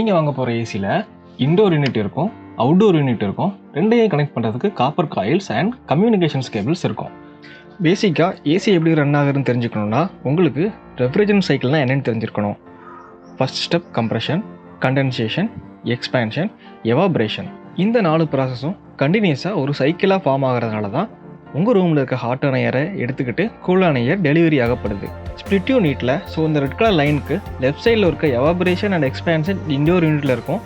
நீங்கள் வாங்க போகிற ஏசியில் இன்டோர் யூனிட் இருக்கும், அவுட்டோர் யூனிட் இருக்கும். ரெண்டையும் கனெக்ட் பண்ணுறதுக்கு copper coils and communications cables இருக்கும். பேசிக்காக ஏசி எப்படி ரன் ஆகுதுன்னு தெரிஞ்சுக்கணுன்னா உங்களுக்கு ரெஃப்ரிஜரேஷன் சைக்கிள்னால் என்னென்னு தெரிஞ்சிருக்கணும். First step compression, condensation, expansion, evaporation. இந்த 4 ப்ராசஸும் கண்டினியூஸாக ஒரு சைக்கிளாக ஃபார்ம் ஆகிறதுனால தான் உங்கள் ரூமில் இருக்க ஹாட்டான ஏரை எடுத்துக்கிட்டு கூலான ஏர் டெலிவரி ஆகப்படுது. ஸ்ப்ளிட் யூனிட்டில் இந்த ரெட் கலர் லைனுக்கு லெஃப்ட் சைடில் இருக்க எவாபரேஷன் அண்ட் எக்ஸ்பேன்ஷன் இன்டோர் யூனிட்டில் இருக்கும்,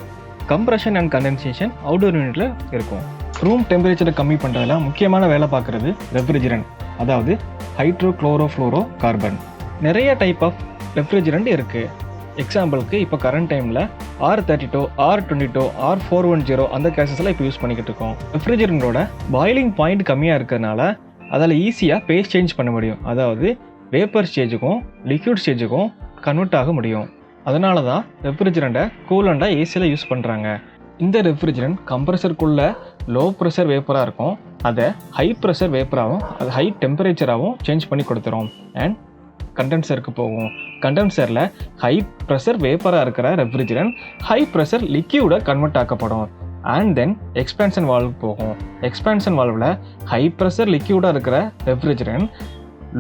கம்ப்ரெஷன் அண்ட் கண்டென்சேஷன் அவுட்டோர் யூனிட்டில் இருக்கும். ரூம் டெம்பரேச்சரை கம்மி பண்ணுறதுல முக்கியமான வேலை பார்க்குறது ரெஃப்ரிஜரண்ட், அதாவது ஹைட்ரோக்ளோரோஃப்ளோரோ கார்பன். நிறைய டைப் ஆஃப் ரெஃப்ரிஜரண்ட் இருக்குது. எக்ஸாம்பிளுக்கு இப்போ கரண்ட் டைமில் R32, R22, R410 அந்த கேஸஸ்லாம் இப்போ யூஸ் பண்ணிக்கிட்டு இருக்கோம். ரெஃப்ரிஜரண்டோட பாயிலிங் பாயிண்ட் கம்மியாக இருக்கிறதுனால அதில் ஈஸியாக பேஸ் சேஞ்ச் பண்ண முடியும், அதாவது வேப்பர் ஸ்டேஜுக்கும் லிக்யூட் ஸ்டேஜுக்கும் கன்வெர்ட் ஆக முடியும். அதனால தான் ரெஃப்ரிஜரண்ட்டை கூலண்டாக ஏசியில் யூஸ் பண்ணுறாங்க. இந்த ரெஃப்ரிஜரண்ட் கம்ப்ரஸருக்குள்ளே லோ ப்ரெஷர் வேப்பராக இருக்கும், அதை ஹை ப்ரெஷர் வேப்பராகவும் அது ஹை டெம்பரேச்சராகவும் சேஞ்ச் பண்ணி கொடுத்துரும். அண்ட் கண்டென்சருக்கு போகும். கண்டென்சரில் ஹை ப்ரெஷர் வேப்பராக இருக்கிற ரெஃப்ரிஜரண்ட் ஹை ப்ரெஷர் லிக்யூடாக கன்வெர்ட் ஆக்கப்படும். அண்ட் தென் எக்ஸ்பேன்ஷன் வால்வ் போகும். எக்ஸ்பேன்ஷன் வால்வில் ஹை ப்ரெஷர் லிக்யூடாக இருக்கிற ரெஃப்ரிஜரண்ட்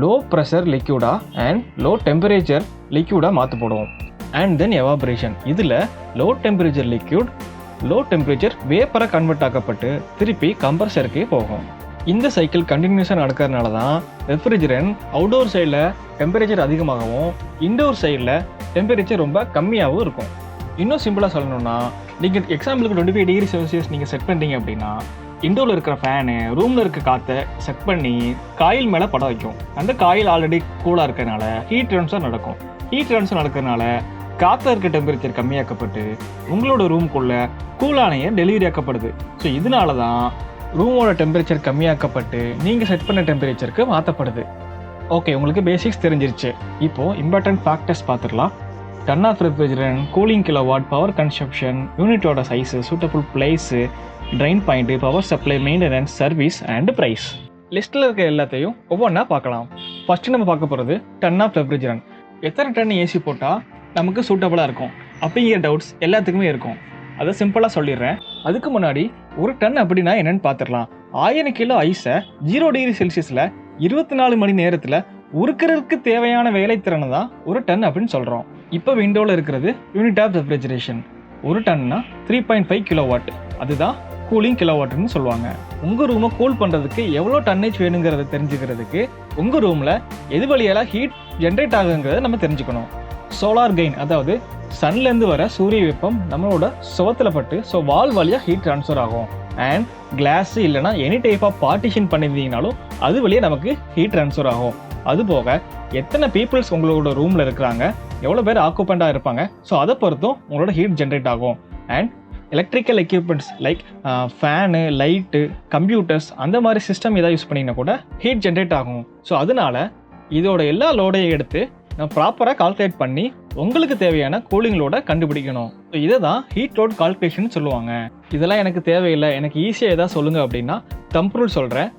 லோ ப்ரெஷர் லிக்யூடாக அண்ட் லோ டெம்பரேச்சர் லிக்யூடாக மாற்றப்படும். And then evaporation. இதில் low temperature liquid low temperature வேப்பராக கன்வெர்ட் ஆக்கப்பட்டு திருப்பி கம்ப்ரஸருக்கே போகும். இந்த சைக்கிள் கண்டினியூஸாக நடக்கிறதுனால தான் ரெஃப்ரிஜரண்ட் அவுட்டோர் சைடில் டெம்பரேச்சர் அதிகமாகவும் இன்டோர் சைடில் டெம்பரேச்சர் ரொம்ப கம்மியாகவும் இருக்கும். இன்னும் சிம்பிளாக சொல்லணும்னா, நீங்கள் எக்ஸாம்பிளுக்கு 25 டிகிரி செல்சியஸ் நீங்கள் செட் பண்ணுறீங்க அப்படின்னா இன்டோரில் இருக்கிற ஃபேனு ரூமில் இருக்க காற்றை செட் பண்ணி காயில் மேலே பட வைக்கும். அந்த காயில் ஆல்ரெடி கூலாக இருக்கிறதுனால ஹீட் ட்ரான்ஸ்ஃபர் நடக்கும். ஹீட் ட்ரான்ஸ்ஃபர் நடக்கிறதுனால காற்று இருக்க டெம்பரேச்சர் கம்மியாக்கப்படுது, உங்களோட ரூமுக்குள்ளே கூலான ஏர் டெலிவரி ஆக்கப்படுது. ஸோ இதனால தான் ரூமோட டெம்பரேச்சர் கம்மியாக்கப்பட்டு நீங்கள் செட் பண்ண டெம்பரேச்சருக்கு மாற்றப்படுது. ஓகே, உங்களுக்கு பேசிக்ஸ் தெரிஞ்சிருச்சு. இப்போது இம்பார்ட்டன்ட் ஃபேக்டர்ஸ் பார்த்துடலாம். Ton of refrigerant, cooling kilowatt, power consumption, யூனிட்டோட size, suitable place, drain point, power supply, maintenance, service and price. லிஸ்ட்டில் இருக்க எல்லாத்தையும் ஒவ்வொன்றா பார்க்கலாம். ஃபஸ்ட்டு நம்ம பார்க்க போகிறது டன் ஆஃப் ரெஃப்ரிஜரண்ட். எத்தனை டன் ஏசி போட்டால் நமக்கு சூட்டபுளாக இருக்கும் அப்படிங்கிற டவுட்ஸ் எல்லாத்துக்குமே இருக்கும். அதை சிம்பிளாக சொல்லிடுறேன். அதுக்கு முன்னாடி ஒரு டன் அப்படின்னா என்னென்னு பார்த்துடலாம். 1000 கிலோ ஐஸை 0 டிகிரி செல்சியஸில் 24 மணி நேரத்தில் உருக்கிறதுக்கு தேவையான வேலைத்திறனை தான் ஒரு டன் அப்படின்னு சொல்கிறோம். இப்போ விண்டோவில் இருக்கிறது யூனிட் ஆஃப் ரெஃப்ரிஜரேஷன். ஒரு டன்னா 3.5 கிலோவாட், அதுதான் கூலிங் கிலோவாட்னு சொல்லுவாங்க. உங்கள் ரூமை கூல் பண்ணுறதுக்கு எவ்வளோ டன்னேஜ் வேணுங்கிறத தெரிஞ்சுக்கிறதுக்கு உங்கள் ரூமில் எது வழியால் ஹீட் ஜென்ரேட் ஆகுங்கிறத நம்ம தெரிஞ்சுக்கணும். சோலார் கெயின், அதாவது சன்லேருந்து வர சூரிய வெப்பம் நம்மளோட சுவத்தில் பட்டு வால் வழியாக ஹீட் ட்ரான்ஸ்ஃபர் ஆகும். அண்ட் கிளாஸ் இல்லைனா எனி டைப் ஆஃப் பார்ட்டிஷன் பண்ணியிருந்தீங்கனாலும் அது வழியாக நமக்கு ஹீட் ட்ரான்ஸ்ஃபர் ஆகும். அதுபோக எத்தனை பீப்புள்ஸ் உங்களோட ரூமில் இருக்கிறாங்க, எவ்வளோ பேர் ஆக்குபெண்ட்டாக இருப்பாங்க, அதை பொறுத்தும் உங்களோட ஹீட் ஜென்ரேட் ஆகும். And electrical equipments like fan, light, computers அந்த மாதிரி சிஸ்டம் எதாவது யூஸ் பண்ணிங்கன்னா கூட ஹீட் ஜென்ரேட் ஆகும். அதனால இதோட எல்லா லோடையும் எடுத்து நான் ப்ராப்பராக கால்குலேட் பண்ணி உங்களுக்கு தேவையான கூலிங் லோடை கண்டுபிடிக்கணும். இதை தான் ஹீட் லோட் கால்குலேஷன் சொல்லுவாங்க. இதெல்லாம் எனக்கு தேவையில்லை, எனக்கு ஈஸியாக எதாவது சொல்லுங்கள் அப்படின்னா தம்ப் ரூல் சொல்கிறேன்.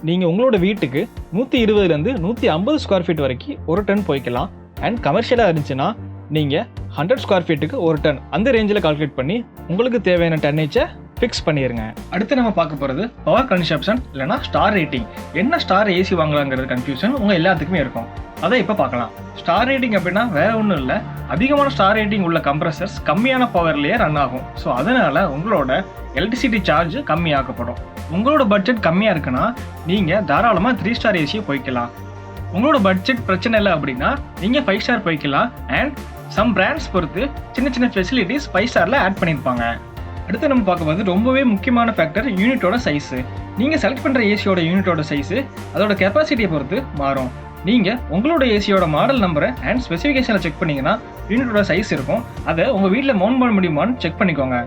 நீங்கள் உங்களோட வீட்டுக்கு 120லேருந்து 150 ஸ்கொயர் ஃபீட் வரைக்கும் ஒரு டன் போய்க்கலாம். அண்ட் கமர்ஷியலாக இருந்துச்சுன்னா நீங்கள் 100 ஸ்கொயர் ஃபீட்டுக்கு ஒரு டன் அந்த ரேஞ்சில் கால்குலேட் பண்ணி உங்களுக்கு தேவையான டன்னேஜை ஃபிக்ஸ் பண்ணிடுங்க. அடுத்து நம்ம பார்க்க போகிறது பவர் கன்சப்ஷன் இல்லைனா ஸ்டார் ரேட்டிங். என்ன ஸ்டார் ஏசி வாங்கலாங்கிறது கன்ஃபியூஷன் உங்கள் எல்லாத்துக்குமே இருக்கும். அதை இப்போ பார்க்கலாம். ஸ்டார் ரேட்டிங் அப்படின்னா வேற ஒன்றும் இல்லை, அதிகமான ஸ்டார் ரேட்டிங் உள்ள கம்ப்ரஸர்ஸ் கம்மியான பவர்லேயே ரன் ஆகும். அதனால உங்களோட எலக்ட்ரிசிட்டி சார்ஜ் கம்மியாக்கப்படும். உங்களோட பட்ஜெட் கம்மியாக இருக்குன்னா நீங்கள் தாராளமாக 3 ஸ்டார் ஏசியை போய்க்கலாம். உங்களோட பட்ஜெட் பிரச்சனை இல்லை அப்படின்னா நீங்கள் 5 ஸ்டார் போய்க்கலாம். அண்ட் சம் பிராண்ட்ஸ் பொறுத்து சின்ன சின்ன ஃபெசிலிட்டிஸ் 5 ஸ்டாரில் ஆட் பண்ணியிருப்பாங்க. அடுத்து நம்ம பார்க்கும்போது ரொம்பவே முக்கியமான ஃபேக்டர் யூனிட்டோட சைஸு. நீங்கள் செலக்ட் பண்ணுற ஏசியோட யூனிட்டோட சைஸு அதோட கெப்பாசிட்டியை பொறுத்து மாறும். நீங்கள் உங்களோட ஏசியோட மாடல் நம்பரை அண்ட் ஸ்பெசிஃபிகேஷனை செக் பண்ணிங்கன்னா யூனிட்டோட சைஸ் இருக்கும். அதை உங்கள் வீட்டில் மவுண்ட் பண்ண முடியுமான்னு செக் பண்ணிக்கோங்க.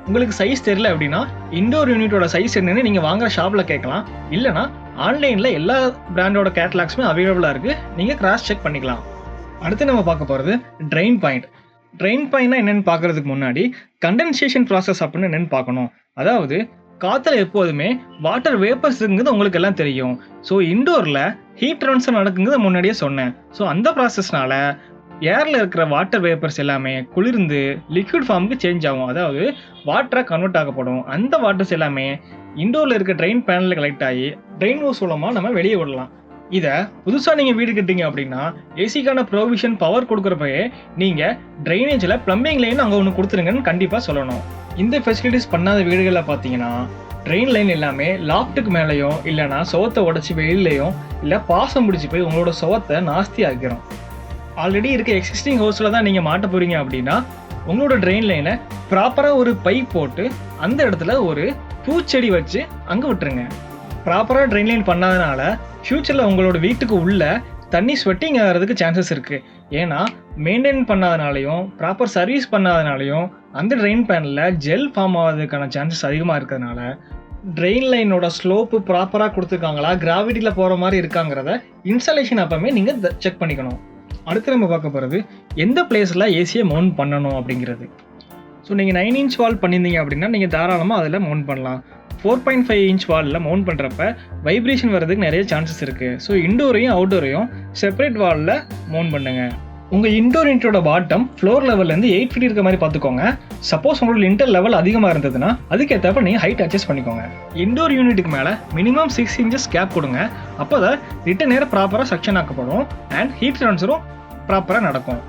உங்களுக்கு சைஸ் தெரியல அப்படின்னா இன்டோர் யூனிட்டோட சைஸ் என்னன்னு நீங்கள் வாங்குற ஷாப்பில் கேட்கலாம். இல்லைனா ஆன்லைனில் எல்லா பிராண்டோட கேட்லாக்ஸுமே அவைலபிளாக இருக்குது, நீங்கள் கிராஸ் செக் பண்ணிக்கலாம். அடுத்து நம்ம பார்க்க போகிறது ட்ரெயின் பாயிண்ட். ட்ரெயின் பாயிண்ட்னா என்னென்னு பார்க்குறதுக்கு முன்னாடி கண்டென்சேஷன் ப்ராசஸ் அப்படின்னு என்னென்னு பார்க்கணும். அதாவது காற்றுல எப்போதுமே வாட்டர் வேப்பர்ஸ் இருக்குங்கிறது உங்களுக்கு எல்லாம் தெரியும். இன்டோரில் ஹீட் ட்ரான்ஸ்ஃபர் நடக்குங்கிறது முன்னாடியே சொன்னேன். அந்த ப்ராசஸ்னால ஏரில் இருக்கிற வாட்டர் வேப்பர்ஸ் எல்லாமே குளிர்ந்து லிக்விட் ஃபார்முக்கு சேஞ்ச் ஆகும். அதாவது வாட்டராக கன்வெர்ட் ஆகப்படும். அந்த வாட்டர்ஸ் எல்லாமே இண்டோரில் இருக்க ட்ரெயின் பேனலில் கலெக்ட் ஆகி ட்ரெயின் ஹோஸ் மூலமாக நம்ம வெளியே விடலாம். இதை புதுசாக நீங்கள் வீடு கட்டிங்க அப்படின்னா ஏசிக்கான ப்ரொவிஷன் பவர் கொடுக்குறப்பயே நீங்கள் ட்ரைனேஜில் ப்ளம்பிங் லைன் அங்கே ஒன்று கொடுத்துருங்கன்னு கண்டிப்பாக சொல்லணும். இந்த ஃபெசிலிட்டிஸ் பண்ணாத வீடுகளில் பார்த்தீங்கன்னா ட்ரெயின் லைன் எல்லாமே லாஃப்ட்டுக்கு மேலேயும் இல்லைனா சுவத்தை உடச்சி வெளியிலையும் இல்லை பாசம் பிடிச்சி போய் உங்களோட சுவத்தை நாஸ்தி ஆக்கிரும். ஆல்ரெடி இருக்க எக்ஸிஸ்டிங் ஹவுஸில் தான் நீங்கள் மாட்ட போகிறீங்க அப்படின்னா உங்களோட ட்ரெயின் லைனை ப்ராப்பராக ஒரு பைப் போட்டு அந்த இடத்துல ஒரு பூச்செடி வச்சு அங்கே விட்டுருங்க. ப்ராப்பராக ட்ரெயின் லைன் பண்ணாதனால ஃப்யூச்சரில் உங்களோட வீட்டுக்கு உள்ள தண்ணி ஸ்வெட்டிங் ஆகிறதுக்கு சான்சஸ் இருக்குது. ஏன்னா மெயின்டைன் பண்ணாதனாலையும் ப்ராப்பர் சர்வீஸ் பண்ணாதனாலையும் அந்த ட்ரெயின் பேனலில் ஜெல் ஃபார்ம் ஆகிறதுக்கான சான்சஸ் அதிகமாக இருக்கிறதுனால ட்ரெயின் லைனோட ஸ்லோப்பு ப்ராப்பராக கொடுத்துருக்காங்களா, கிராவிட்டியில் போகிற மாதிரி இருக்காங்கிறத இன்ஸ்டாலேஷன் அப்போமே நீங்கள் செக் பண்ணிக்கணும். அடுத்து நம்ம பார்க்க போகிறது எந்த பிளேஸில் ஏசியை மவுண்ட் பண்ணணும் அப்படிங்கிறது. ஸோ நீங்கள் 9 இன்ச் வால் பண்ணியிருந்தீங்க அப்படின்னா நீங்கள் தாராளமாக அதில் மவுண்ட் பண்ணலாம். 4.5 இன்ச் வாலில் மவுண்ட் பண்ணுறப்ப வைப்ரேஷன் வர்றதுக்கு நிறைய சான்சஸ் இருக்குது. ஸோ இண்டோரையும் அவுட்டோரையும் செப்பரேட் வாலில் மவுண்ட் பண்ணுங்கள். உங்கள் இண்டோர் யூனிட்டோட பாட்டம் ஃப்ளோர் லெவல்லேருந்து 8 ஃபீட் இருக்க மாதிரி பார்த்துக்கோங்க. சப்போஸ் உங்களோட இன்டர் லெவல் அதிகமாக இருந்ததுன்னா அதுக்கேற்றப்ப நீங்கள் ஹைட் அட்ஜஸ்ட் பண்ணிக்கோங்க. இண்டோர் யூனிட்டுக்கு மேலே மினிமம் 6 இன்ச்சஸ் கேப் கொடுங்க. அப்போ தான் ரிட்டன் ஏர் ப்ராப்பராக செக்ஷன் ஆக்கப்படும் அண்ட் ஹீட் ட்ரான்ஸ்ஃபரும் ப்ராப்பராக நடக்கும்.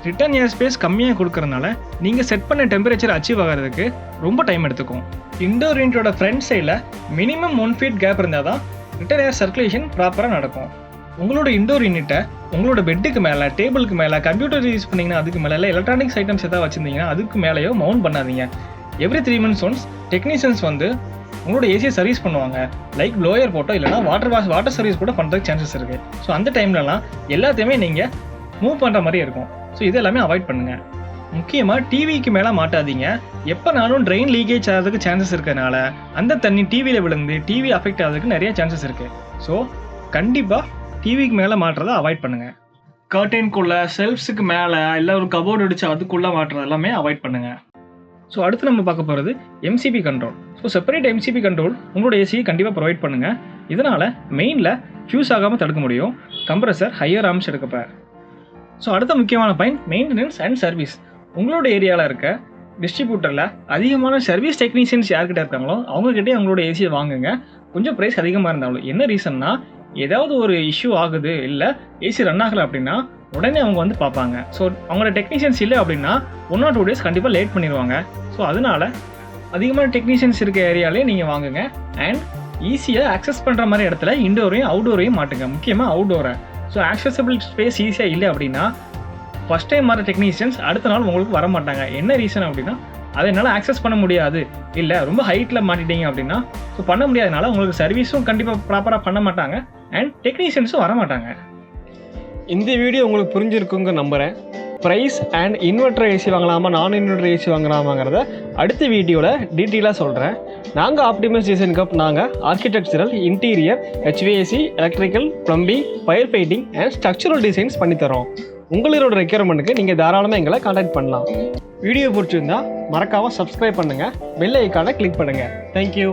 ரிட்டன் ஏர் ஸ்பேஸ் கம்மியாக கொடுக்கறதுனால நீங்கள் செட் பண்ண டெம்பரேச்சர் அச்சீவ் ஆகிறதுக்கு ரொம்ப டைம் எடுத்துக்கும். இண்டோர் யூனிட்டோட ஃப்ரண்ட் சைடில் மினிமம் 1 ஃபீட் கேப் இருந்தால் தான் ரிட்டன் ஏர் சர்க்குலேஷன் ப்ராப்பராக நடக்கும். உங்களோட இண்டோர் யூனிட்டை உங்களோட பெட்டுக்கு மேலே, டேபிளுக்கு மேலே, கம்ப்யூட்டர் யூஸ் பண்ணிங்கன்னா அதுக்கு மேலே, இல்லை எலக்ட்ரானிக்ஸ் ஐட்டம்ஸ் எதாவது வச்சுருந்தீங்கன்னா அதுக்கு மேலேயோ மவுண்ட் பண்ணாதீங்க. எவ்ரி 3 months ஒன்ஸ் டெக்னீஷியன்ஸ் வந்து உங்களோட ஏசியை சர்வீஸ் பண்ணுவாங்க. லைக் ப்ளோயர் போட்டோ இல்லைனா வாட்டர் சர்வீஸ் கூட பண்ணுறதுக்கு சான்சஸ் இருக்குது. ஸோ அந்த டைம்லலாம் எல்லாத்தையுமே நீங்கள் மூவ் பண்ணுற மாதிரி இருக்கும். ஸோ இது எல்லாமே அவாய்ட் பண்ணுங்கள். முக்கியமாக டிவிக்கு மேலே மாட்டாதீங்க. எப்போனாலும் ட்ரெயின் லீக்கேஜ் ஆகிறதுக்கு சான்சஸ் இருக்கிறதுனால அந்த தண்ணி டிவியில் விழுந்து டிவி அஃபெக்ட் ஆகிறதுக்கு நிறைய சான்சஸ் இருக்குது. ஸோ கண்டிப்பாக டிவிக்கு மேலே மாட்டுறதை அவாய்ட் பண்ணுங்கள். கர்டென்குள்ளே, செல்ஃப்ஸுக்கு மேலே, இல்லை ஒரு கபோர்டு அடிச்சு அதுக்குள்ளே மாட்டுறது எல்லாமே அவாய்ட் பண்ணுங்கள். ஸோ அடுத்து நம்ம பார்க்க போகிறது MCB control. So separate MCB control உங்களோட ஏசியை கண்டிப்பாக ப்ரொவைட் பண்ணுங்கள். இதனால் மெயினில் ஃபியூஸ் ஆகாமல் தடுக்க முடியும். கம்ப்ரஸர் ஹையர் ஆர்ம்ஸ் எடுக்கப்ப. ஸோ அடுத்த முக்கியமான பாயிண்ட் மெயின்டெனன்ஸ் அண்ட் சர்வீஸ். உங்களோட ஏரியாவில் இருக்க டிஸ்ட்ரிபியூட்டரில் அதிகமான சர்வீஸ் டெக்னீஷியன்ஸ் யார்கிட்ட இருக்காங்களோ அவங்ககிட்டே அவங்களோட ஏசியை வாங்குங்க. கொஞ்சம் ப்ரைஸ் அதிகமாக இருந்தாலும். என்ன ரீசன்னா, ஏதாவது ஒரு இஷ்யூ ஆகுது இல்லை ஏசி ரன் ஆகலை அப்படின்னா உடனே அவங்க வந்து பார்ப்பாங்க. ஸோ அவங்களோட டெக்னீஷியன்ஸ் இல்லை அப்படின்னா 1 or 2 days கண்டிப்பாக லேட் பண்ணிடுவாங்க. ஸோ அதனால் அதிகமான டெக்னீஷியன்ஸ் இருக்க ஏரியாலே நீங்கள் வாங்குங்க. அண்ட் ஈஸியாக ஆக்சஸ் பண்ணுற மாதிரி இடத்துல இண்டோரையும் அவுட்டோரையும் மாட்டுங்க. முக்கியமாக அவுட்டோரை. ஸோ ஆக்சசபிள் ஸ்பேஸ் ஈஸியாக இல்லை அப்படின்னா ஃபஸ்ட் டைம் வர டெக்னீஷியன்ஸ் அடுத்த நாள் உங்களுக்கு வர மாட்டாங்க. என்ன ரீசன் அப்படின்னா அதை என்னால் ஆக்சஸ் பண்ண முடியாது, இல்லை ரொம்ப ஹைட்டில் மாட்டிட்டீங்க அப்படின்னா ஸோ பண்ண முடியாதனால உங்களுக்கு சர்வீஸும் கண்டிப்பாக ப்ராப்பராக பண்ண மாட்டாங்க அண்ட் டெக்னீஷியன்ஸும் வர மாட்டாங்க. இந்த வீடியோ உங்களுக்கு புரிஞ்சிருக்குங்க நம்புகிறேன். ப்ரைஸ் அண்ட் இன்வெர்டர் ஏசி வாங்கலாமா, நான் இன்வெர்டர் ஏசி வாங்கலாமாங்கிறத அடுத்த வீடியோவில் டீட்டெயிலாக சொல்கிறேன். நாங்கள் ஆப்டிமஸ் டிசைன் கப் நாங்கள் architectural, interior, HVAC, electrical, plumbing, fire fighting and structural designs பண்ணித்தரோம். உங்களோட ரெக்யர்மெண்ட்டுக்கு நீங்கள் தாராளமாக எங்களை கான்டாக்ட் பண்ணலாம். வீடியோ பிடிச்சிருந்தா மறக்காமல் சப்ஸ்கிரைப் பண்ணுங்கள், பெல் ஐக்கானை கிளிக் பண்ணுங்கள். தேங்க்யூ.